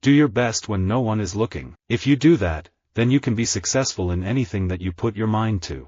Do your best when no one is looking. If you do that, then you can be successful in anything that you put your mind to.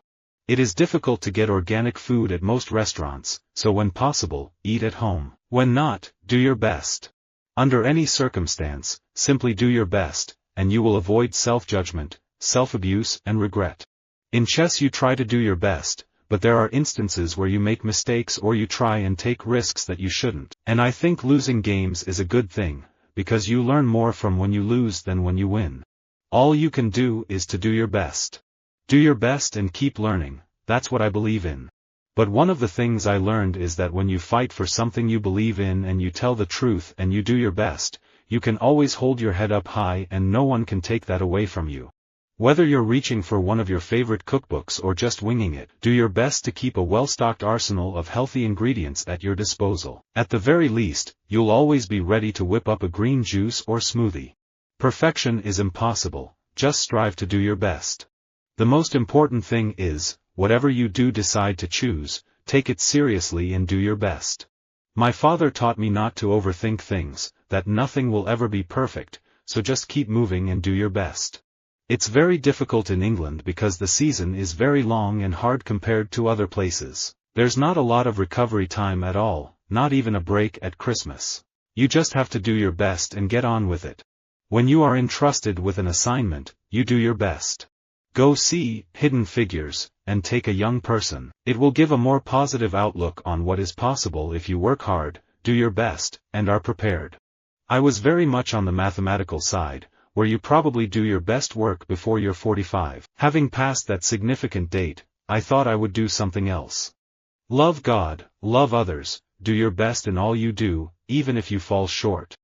It is difficult to get organic food at most restaurants, so when possible, eat at home. When not, do your best. Under any circumstance, simply do your best, and you will avoid self-judgment, self-abuse and regret. In chess you try to do your best, but there are instances where you make mistakes or you try and take risks that you shouldn't. And I think losing games is a good thing, because you learn more from when you lose than when you win. All you can do is to do your best. Do your best and keep learning, that's what I believe in. But one of the things I learned is that when you fight for something you believe in and you tell the truth and you do your best, you can always hold your head up high and no one can take that away from you. Whether you're reaching for one of your favorite cookbooks or just winging it, do your best to keep a well-stocked arsenal of healthy ingredients at your disposal. At the very least, you'll always be ready to whip up a green juice or smoothie. Perfection is impossible, just strive to do your best. The most important thing is, whatever you do decide to choose, take it seriously and do your best. My father taught me not to overthink things, that nothing will ever be perfect, so just keep moving and do your best. It's very difficult in England because the season is very long and hard compared to other places. There's not a lot of recovery time at all, not even a break at Christmas. You just have to do your best and get on with it. When you are entrusted with an assignment, you do your best. Go see Hidden Figures, and take a young person. It will give a more positive outlook on what is possible if you work hard, do your best, and are prepared. I was very much on the mathematical side, where you probably do your best work before you're 45. Having passed that significant date, I thought I would do something else. Love God, love others, do your best in all you do, even if you fall short.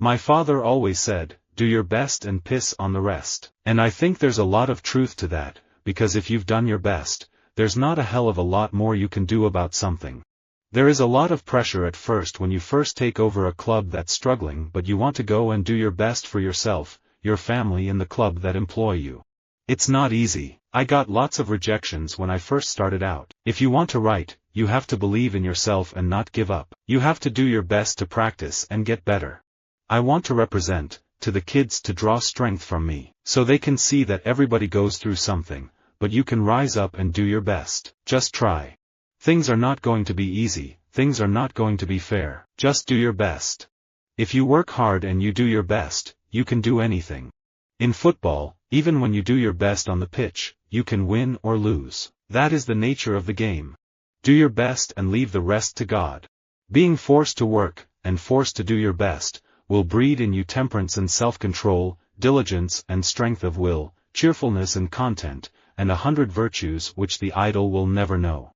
My father always said, do your best and piss on the rest. And I think there's a lot of truth to that, because if you've done your best, there's not a hell of a lot more you can do about something. There is a lot of pressure at first when you first take over a club that's struggling, but you want to go and do your best for yourself, your family and the club that employ you. It's not easy. I got lots of rejections when I first started out. If you want to write, you have to believe in yourself and not give up. You have to do your best to practice and get better. I want to represent, to the kids to draw strength from me, so they can see that everybody goes through something, but you can rise up and do your best. Just try. Things are not going to be easy, things are not going to be fair. Just do your best. If you work hard and you do your best, you can do anything. In football, even when you do your best on the pitch, you can win or lose. That is the nature of the game. Do your best and leave the rest to God. Being forced to work, and forced to do your best, will breed in you temperance and self-control, diligence and strength of will, cheerfulness and content, and 100 virtues which the idle will never know.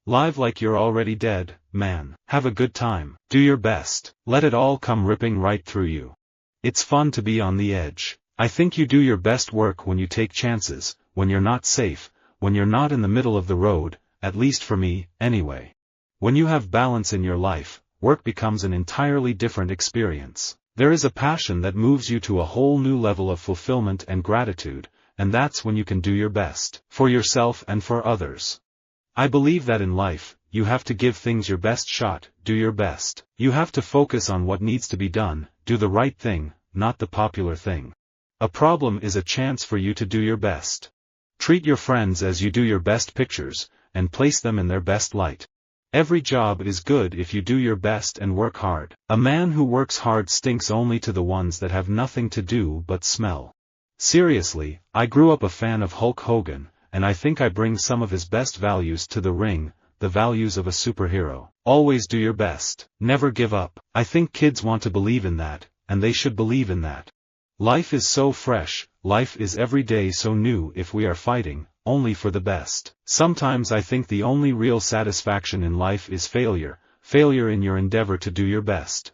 Live like you're already dead, man. Have a good time. Do your best. Let it all come ripping right through you. It's fun to be on the edge. I think you do your best work when you take chances, when you're not safe, when you're not in the middle of the road, at least for me, anyway. When you have balance in your life, work becomes an entirely different experience. There is a passion that moves you to a whole new level of fulfillment and gratitude, and that's when you can do your best, for yourself and for others. I believe that in life, you have to give things your best shot, do your best. You have to focus on what needs to be done, do the right thing, not the popular thing. A problem is a chance for you to do your best. Treat your friends as you do your best pictures, and place them in their best light. Every job is good if you do your best and work hard. A man who works hard stinks only to the ones that have nothing to do but smell. Seriously, I grew up a fan of Hulk Hogan, and I think I bring some of his best values to the ring, the values of a superhero. Always do your best. Never give up. I think kids want to believe in that, and they should believe in that. Life is so fresh, life is every day so new if we are fighting, only for the best. Sometimes I think the only real satisfaction in life is failure in your endeavor to do your best.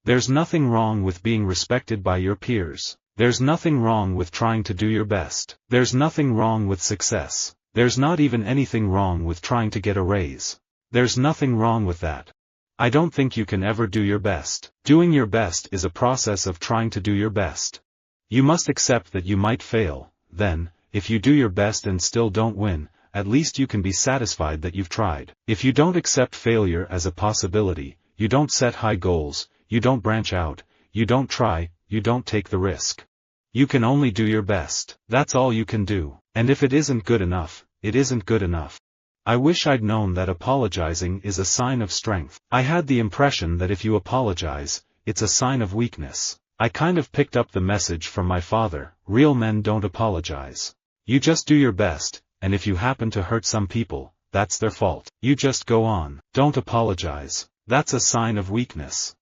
There's nothing wrong with being respected by your peers. There's nothing wrong with trying to do your best. There's nothing wrong with success. There's not even anything wrong with trying to get a raise. There's nothing wrong with that. I don't think you can ever do your best. Doing your best is a process of trying to do your best. You must accept that you might fail, then, if you do your best and still don't win, at least you can be satisfied that you've tried. If you don't accept failure as a possibility, you don't set high goals, you don't branch out, you don't try, you don't take the risk. You can only do your best. That's all you can do. And if it isn't good enough, it isn't good enough. I wish I'd known that apologizing is a sign of strength. I had the impression that if you apologize, it's a sign of weakness. I kind of picked up the message from my father: real men don't apologize. You just do your best, and if you happen to hurt some people, that's their fault. You just go on. Don't apologize. That's a sign of weakness.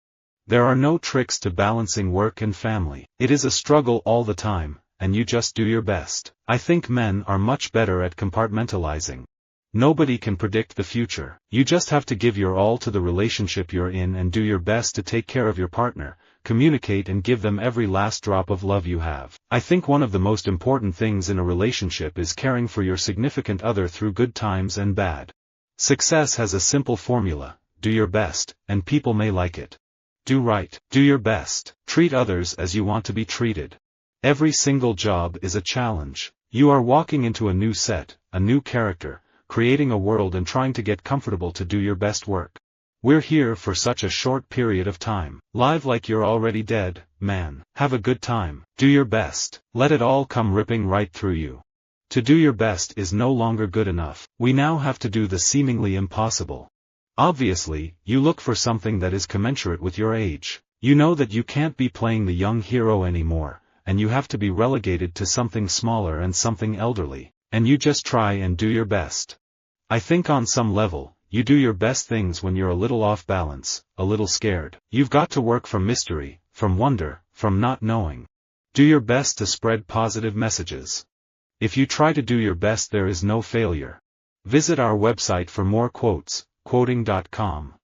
There are no tricks to balancing work and family. It is a struggle all the time, and you just do your best. I think men are much better at compartmentalizing. Nobody can predict the future. You just have to give your all to the relationship you're in and do your best to take care of your partner, communicate and give them every last drop of love you have. I think one of the most important things in a relationship is caring for your significant other through good times and bad. Success has a simple formula: do your best, and people may like it. Do right. Do your best. Treat others as you want to be treated. Every single job is a challenge. You are walking into a new set, a new character, creating a world and trying to get comfortable to do your best work. We're here for such a short period of time. Live like you're already dead, man. Have a good time. Do your best. Let it all come ripping right through you. To do your best is no longer good enough. We now have to do the seemingly impossible. Obviously, you look for something that is commensurate with your age. You know that you can't be playing the young hero anymore, and you have to be relegated to something smaller and something elderly, and you just try and do your best. I think on some level, you do your best things when you're a little off balance, a little scared. You've got to work from mystery, from wonder, from not knowing. Do your best to spread positive messages. If you try to do your best, there is no failure. Visit our website for more quotes, quoting.com.